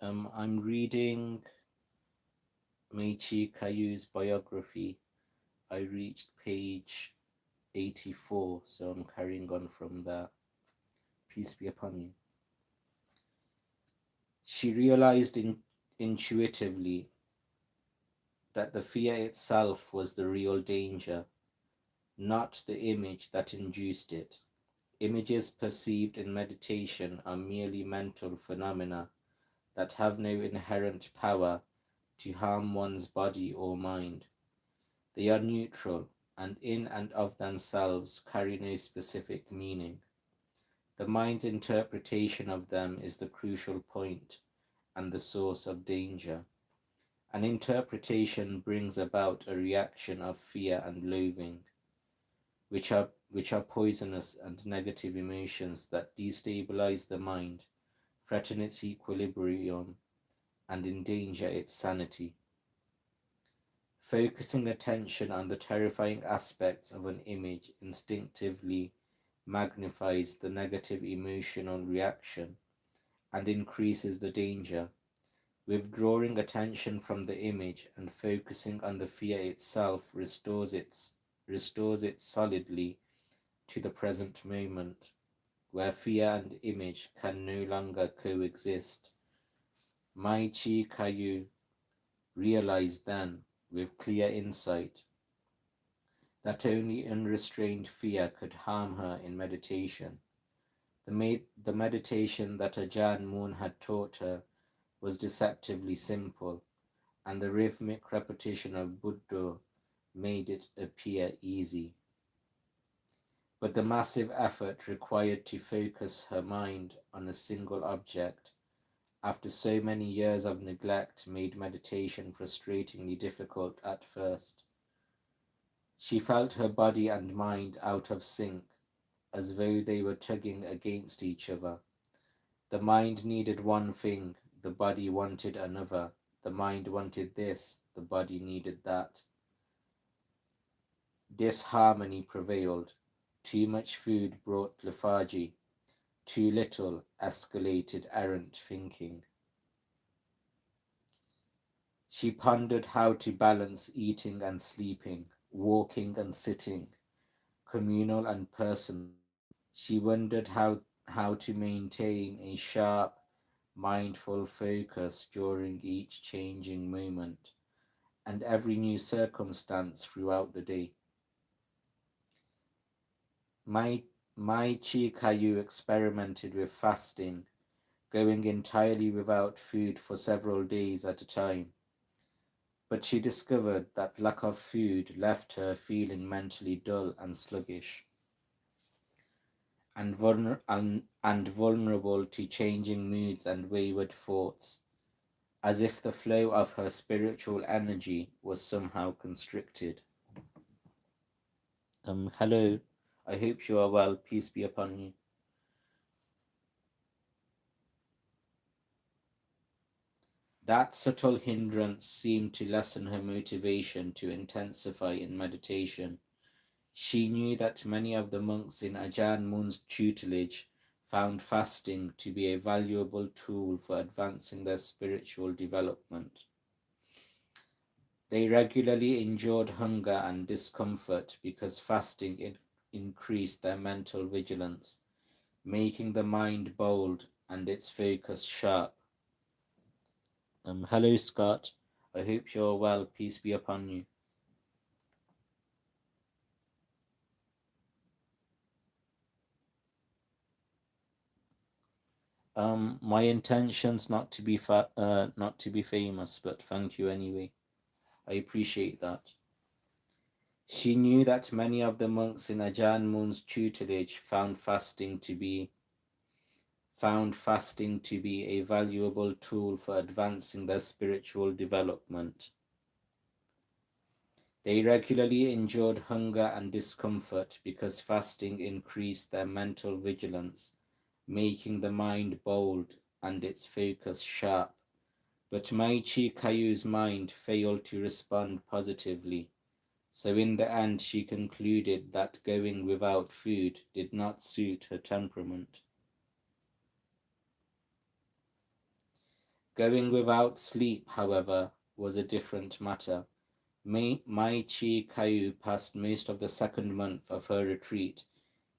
I'm reading Meiichi Kayu's biography. I reached page 84, so I'm carrying on from there. Peace be upon you. She realized intuitively that the fear itself was the real danger, not the image that induced it. Images perceived in meditation are merely mental phenomena that have no inherent power to harm one's body or mind. They are neutral, and in and of themselves carry no specific meaning. The mind's interpretation of them is the crucial point and the source of danger. An interpretation brings about a reaction of fear and loathing, which are poisonous and negative emotions that destabilize the mind, threaten its equilibrium, and endanger its sanity. Focusing attention on the terrifying aspects of an image instinctively magnifies the negative emotional reaction and increases the danger. Withdrawing attention from the image and focusing on the fear itself restores it solidly to the present moment, where fear and image can no longer coexist. Maichi Kayu realized then, with clear insight, that only unrestrained fear could harm her in meditation. The meditation that Ajahn Mun had taught her was deceptively simple, and the rhythmic repetition of Buddha made it appear easy. But the massive effort required to focus her mind on a single object after so many years of neglect made meditation frustratingly difficult at first. She felt her body and mind out of sync, as though they were tugging against each other. The mind needed one thing, the body wanted another. The mind wanted this, the body needed that. Disharmony prevailed. Too much food brought lethargy. Too little escalated errant thinking. She pondered how to balance eating and sleeping, walking and sitting, communal and personal. She wondered how to maintain a sharp, mindful focus during each changing moment and every new circumstance throughout the day. My Chi Kayu experimented with fasting, going entirely without food for several days at a time, but she discovered that lack of food left her feeling mentally dull and sluggish, and vulnerable to changing moods and wayward thoughts, as if the flow of her spiritual energy was somehow constricted. Hello, I hope you are well. Peace be upon you. That subtle hindrance seemed to lessen her motivation to intensify in meditation. She knew that many of the monks in Ajahn Mun's tutelage found fasting to be a valuable tool for advancing their spiritual development. They regularly endured hunger and discomfort because fasting increased their mental vigilance, making the mind bold and its focus sharp. Hello, Scott. I hope you're well. Peace be upon you. My intention's not to be famous, but thank you anyway. I appreciate that. She knew that many of the monks in Ajahn Mun's tutelage found fasting to be a valuable tool for advancing their spiritual development. They regularly endured hunger and discomfort because fasting increased their mental vigilance, making the mind bold and its focus sharp. But Maichi Kayu's mind failed to respond positively, so in the end she concluded that going without food did not suit her temperament. Going without sleep, however, was a different matter. Mai Chi Kayu passed most of the second month of her retreat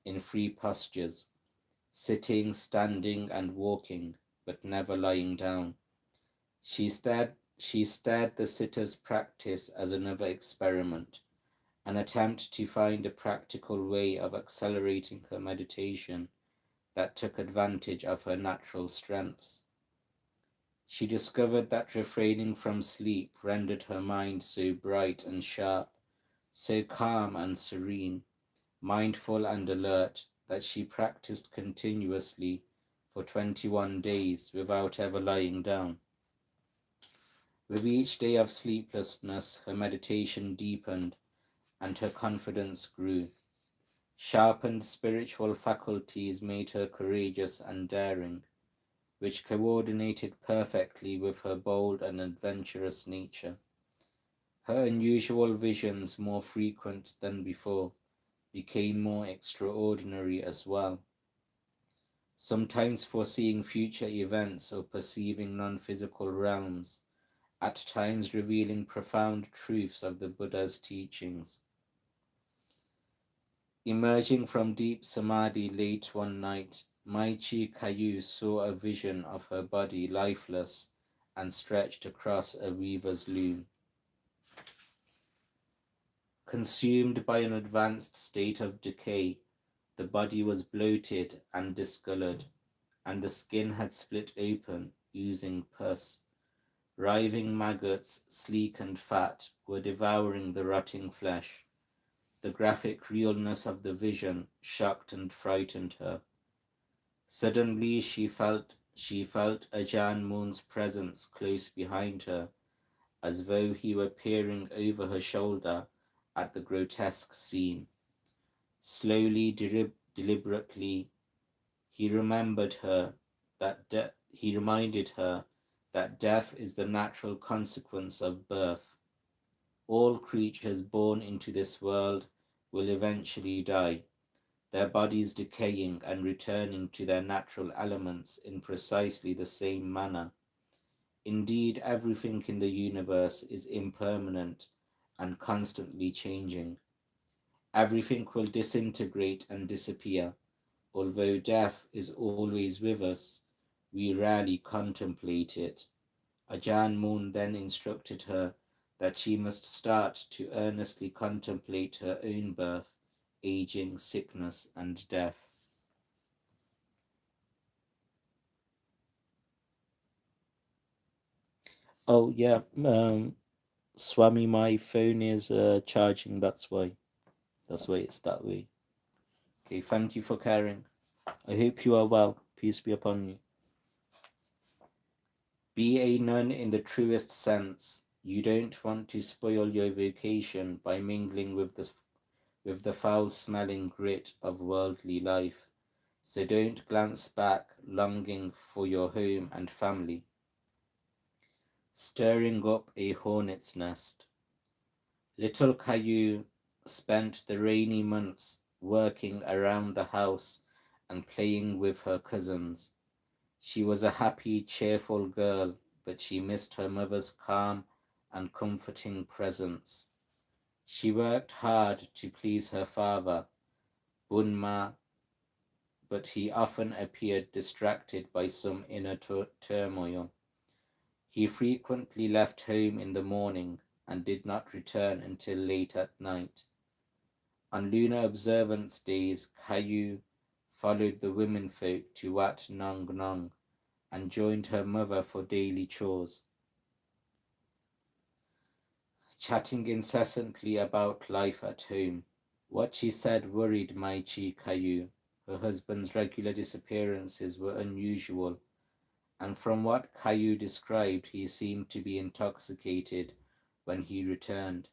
in free postures, sitting, standing, and walking, but never lying down. She stared the sitter's practice as another experiment, an attempt to find a practical way of accelerating her meditation that took advantage of her natural strengths. She discovered that refraining from sleep rendered her mind so bright and sharp, so calm and serene, mindful and alert, that she practiced continuously for 21 days without ever lying down. With each day of sleeplessness, her meditation deepened and her confidence grew. Sharpened spiritual faculties made her courageous and daring, which coordinated perfectly with her bold and adventurous nature. Her unusual visions, more frequent than before, became more extraordinary as well, sometimes foreseeing future events or perceiving non-physical realms, at times revealing profound truths of the Buddha's teachings. Emerging from deep samadhi late one night, Maichi Kayu saw a vision of her body lifeless and stretched across a weaver's loom. Consumed by an advanced state of decay, the body was bloated and discolored, and the skin had split open, oozing pus. Writhing maggots, sleek and fat, were devouring the rotting flesh. The graphic realness of the vision shocked and frightened her. Suddenly she felt Ajahn Mun's presence close behind her, as though he were peering over her shoulder at the grotesque scene. Slowly, deliberately, he he reminded her that death is the natural consequence of birth. All creatures born into this world will eventually die, their bodies decaying and returning to their natural elements in precisely the same manner. Indeed, everything in the universe is impermanent and constantly changing. Everything will disintegrate and disappear. Although death is always with us, we rarely contemplate it. Ajahn Mun then instructed her that she must start to earnestly contemplate her own birth, aging, sickness, and death. Oh yeah, Swami, my phone is charging. That's why. That's why it's that way. Okay, thank you for caring. I hope you are well. Peace be upon you. Be a nun in the truest sense. You don't want to spoil your vocation by mingling with the foul-smelling grit of worldly life. So don't glance back, longing for your home and family, stirring up a hornet's nest. Little Caillou spent the rainy months working around the house and playing with her cousins. She was a happy, cheerful girl, but she missed her mother's calm and comforting presence. She worked hard to please her father, Bunma, but he often appeared distracted by some inner turmoil. He frequently left home in the morning and did not return until late at night. On lunar observance days, Caillou followed the womenfolk to Wat Nong Nong and joined her mother for daily chores, chatting incessantly about life at home. What she said worried Mai Chi Caillou. Her husband's regular disappearances were unusual, and from what Caillou described, he seemed to be intoxicated when he returned.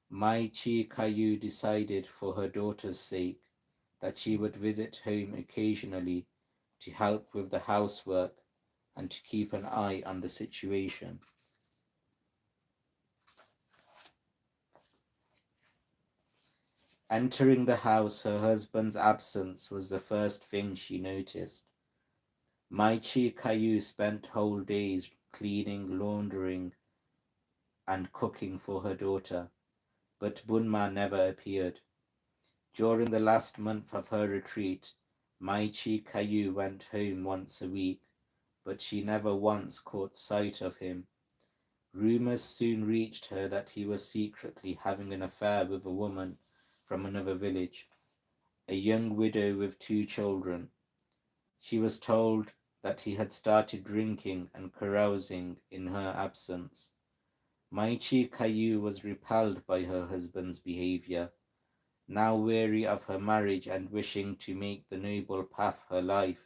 Mai Chi Caillou decided, for her daughter's sake, that she would visit home occasionally to help with the housework and to keep an eye on the situation. Entering the house, her husband's absence was the first thing she noticed. Mai Chi Kayu spent whole days cleaning, laundering, and cooking for her daughter, but Bunma never appeared. During the last month of her retreat, Mai Chi Kayu went home once a week, but she never once caught sight of him. Rumors soon reached her that he was secretly having an affair with a woman from another village, a young widow with two children. She was told that he had started drinking and carousing in her absence. Maichi Kayu was repelled by her husband's behavior. Now weary of her marriage and wishing to make the noble path her life,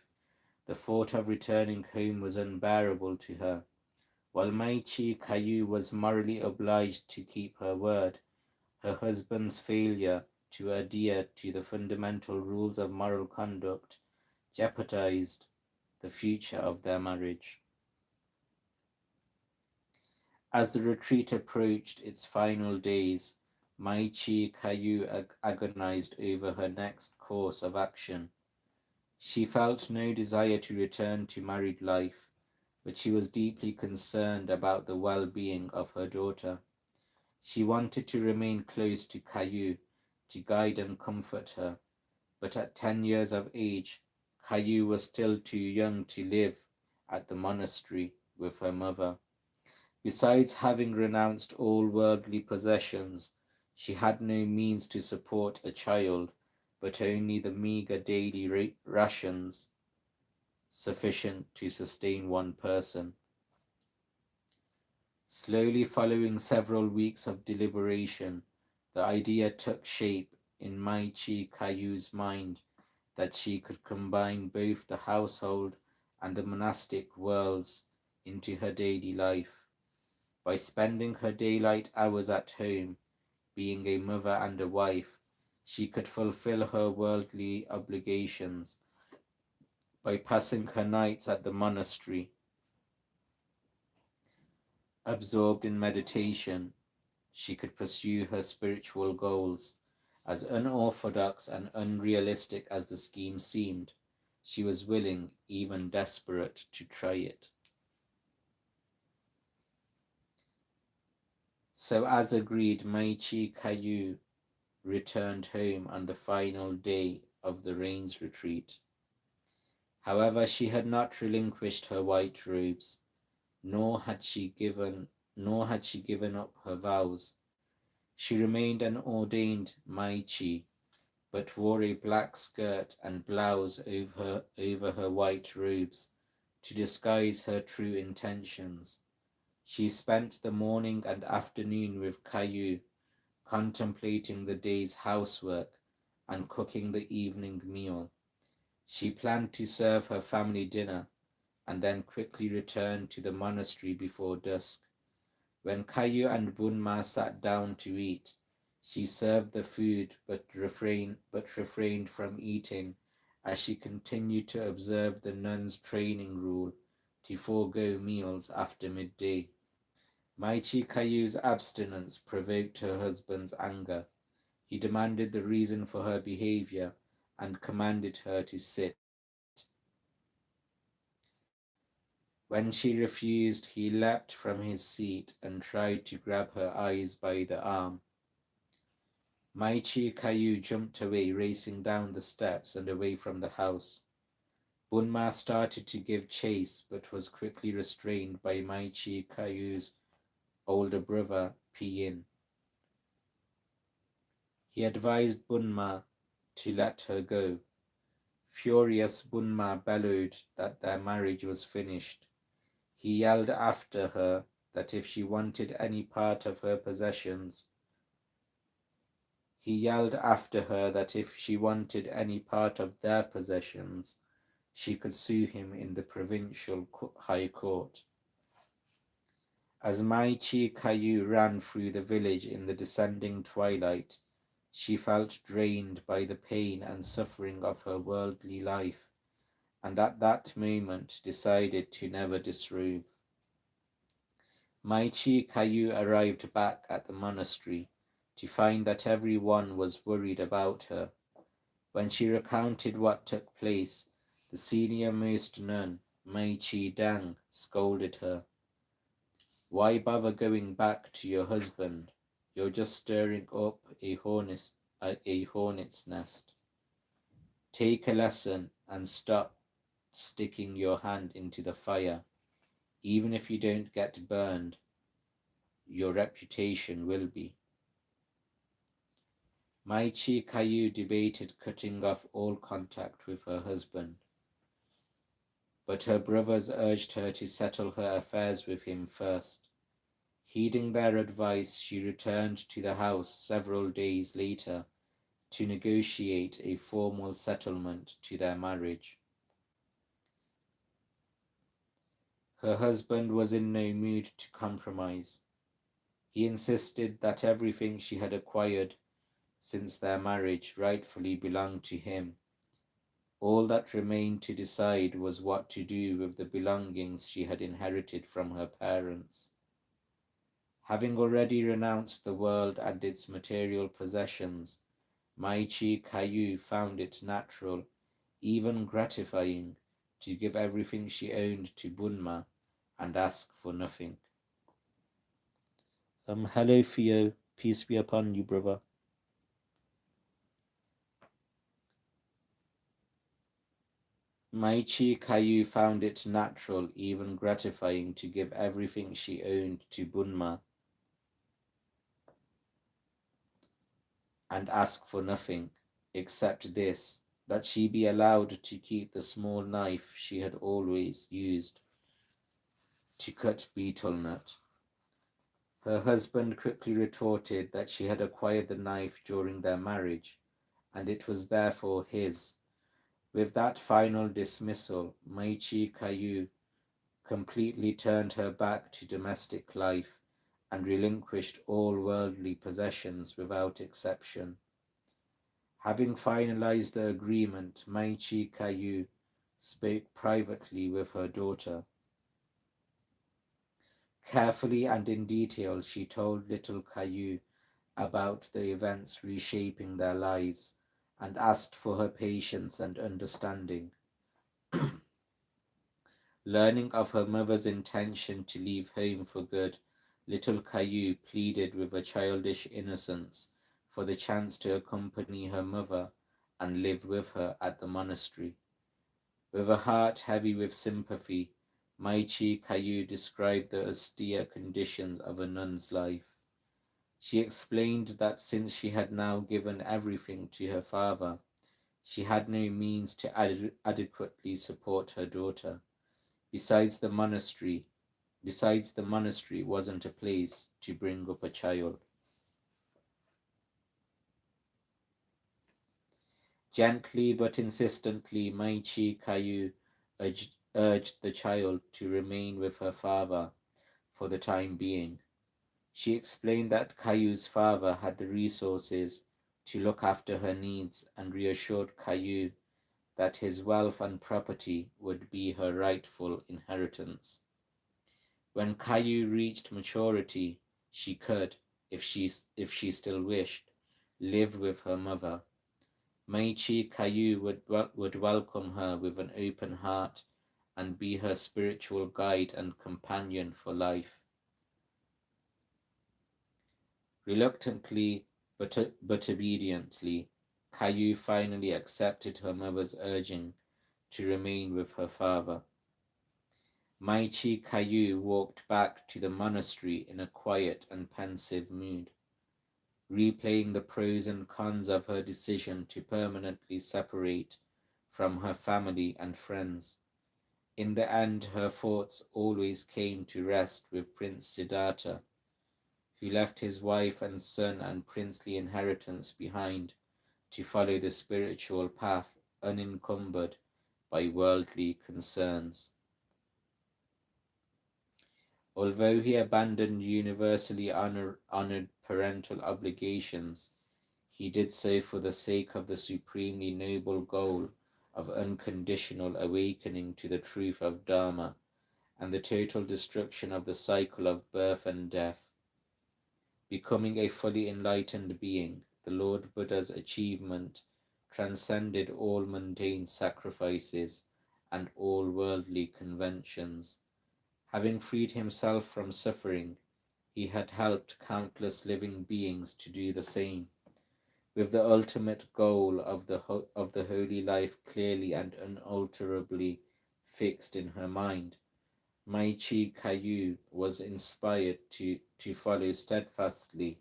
the thought of returning home was unbearable to her. While Maichi Kayu was morally obliged to keep her word, her husband's failure to adhere to the fundamental rules of moral conduct jeopardized the future of their marriage. As the retreat approached its final days, Maichi Kayu agonized over her next course of action. She felt no desire to return to married life, but she was deeply concerned about the well-being of her daughter. She wanted to remain close to Kayu, to guide and comfort her, but at 10 years of age, Kayu was still too young to live at the monastery with her mother. Besides having renounced all worldly possessions, she had no means to support a child, but only the meager daily rations sufficient to sustain one person. Slowly following several weeks of deliberation, the idea took shape in Mai Chi Kayu's mind that she could combine both the household and the monastic worlds into her daily life. By spending her daylight hours at home, being a mother and a wife, she could fulfill her worldly obligations. By passing her nights at the monastery, absorbed in meditation, she could pursue her spiritual goals. As unorthodox and unrealistic as the scheme seemed, she was willing, even desperate, to try it. So as agreed, Maichi Kayu returned home on the final day of the rains retreat. However, she had not relinquished her white robes, nor had she given up her vows. She remained an ordained Maichi, but wore a black skirt and blouse over her white robes to disguise her true intentions. She spent the morning and afternoon with Kayu, contemplating the day's housework and cooking the evening meal. She planned to serve her family dinner and then quickly return to the monastery before dusk. When Kayu and Bunma sat down to eat, she served the food but refrained from eating as she continued to observe the nun's training rule to forego meals after midday. Maichi Kayu's abstinence provoked her husband's anger. He demanded the reason for her behavior and commanded her to sit. When she refused, he leapt from his seat and tried to grab her eyes by the arm. Maichi Kayu jumped away, racing down the steps and away from the house. Bunma started to give chase, but was quickly restrained by Maichi Kayu's older brother, Piyin. He advised Bunma to let her go. Furious, Bunma bellowed that their marriage was finished. He yelled after her that if she wanted any part of her possessions, he yelled after her that if she wanted any part of their possessions, she could sue him in the provincial high court. As Mai Chi Kayu ran through the village in the descending twilight, she felt drained by the pain and suffering of her worldly life, and at that moment decided to never disrobe. Maichi Kayu arrived back at the monastery to find that everyone was worried about her. When she recounted what took place, the senior-most nun Mai Chi Dang scolded her. Why bother going back to your husband? You're just stirring up a hornet's nest. Take a lesson and stop sticking your hand into the fire. Even if you don't get burned, your reputation will be. Mai Chi Kayu debated cutting off all contact with her husband, but her brothers urged her to settle her affairs with him first. Heeding their advice, she returned to the house several days later to negotiate a formal settlement to their marriage. Her husband was in no mood to compromise. He insisted that everything she had acquired since their marriage rightfully belonged to him. All that remained to decide was what to do with the belongings she had inherited from her parents. Having already renounced the world and its material possessions, Mai Chi Kayu found it natural, even gratifying, to give everything she owned to Bunma and ask for nothing. Hello Theo, peace be upon you, brother. Mai Chi Kayu found it natural, even gratifying, to give everything she owned to Bunma and ask for nothing, except this, that she be allowed to keep the small knife she had always used to cut betel nut. Her husband quickly retorted that she had acquired the knife during their marriage, and it was therefore his. With that final dismissal, Maichi Kayu completely turned her back to domestic life and relinquished all worldly possessions without exception. Having finalized the agreement, Maichi Kayu spoke privately with her daughter. Carefully and in detail, she told little Caillou about the events reshaping their lives and asked for her patience and understanding. Learning of her mother's intention to leave home for good, little Caillou pleaded with a childish innocence for the chance to accompany her mother and live with her at the monastery. With a heart heavy with sympathy, Maichi Caillou described the austere conditions of a nun's life. She explained that since she had now given everything to her father, she had no means to adequately support her daughter. Besides, the monastery wasn't a place to bring up a child. Gently but insistently, Maichi Caillou urged the child to remain with her father for the time being. She explained that Cayu's father had the resources to look after her needs and reassured Caillou that his wealth and property would be her rightful inheritance. When Caillou reached maturity, she could, if she still wished, live with her mother. Maichi Caillou would welcome her with an open heart and be her spiritual guide and companion for life. Reluctantly but obediently, Caillou finally accepted her mother's urging to remain with her father. Maichi Caillou walked back to the monastery in a quiet and pensive mood, replaying the pros and cons of her decision to permanently separate from her family and friends. In the end, her thoughts always came to rest with Prince Siddhartha, who left his wife and son and princely inheritance behind to follow the spiritual path unencumbered by worldly concerns. Although he abandoned universally honored parental obligations, he did so for the sake of the supremely noble goal of unconditional awakening to the truth of Dharma and the total destruction of the cycle of birth and death. Becoming a fully enlightened being, the Lord Buddha's achievement transcended all mundane sacrifices and all worldly conventions. Having freed himself from suffering, he had helped countless living beings to do the same, with the ultimate goal of the holy life clearly and unalterably fixed in her mind. Chee Kaew was inspired to follow steadfastly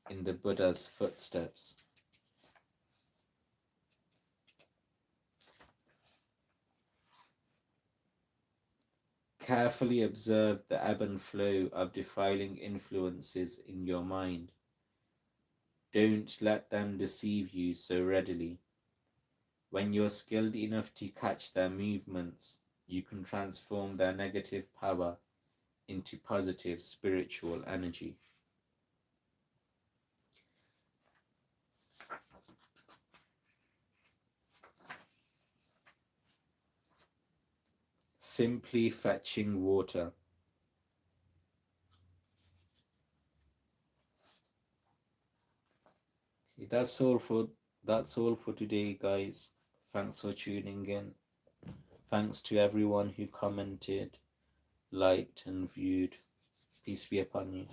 in the Buddha's footsteps. Carefully observe the ebb and flow of defiling influences in your mind. Don't let them deceive you so readily. When you're skilled enough to catch their movements, you can transform their negative power into positive spiritual energy. Simply fetching water. That's all for today, guys. Thanks for tuning in. Thanks to everyone who commented, liked, and viewed. Peace be upon you.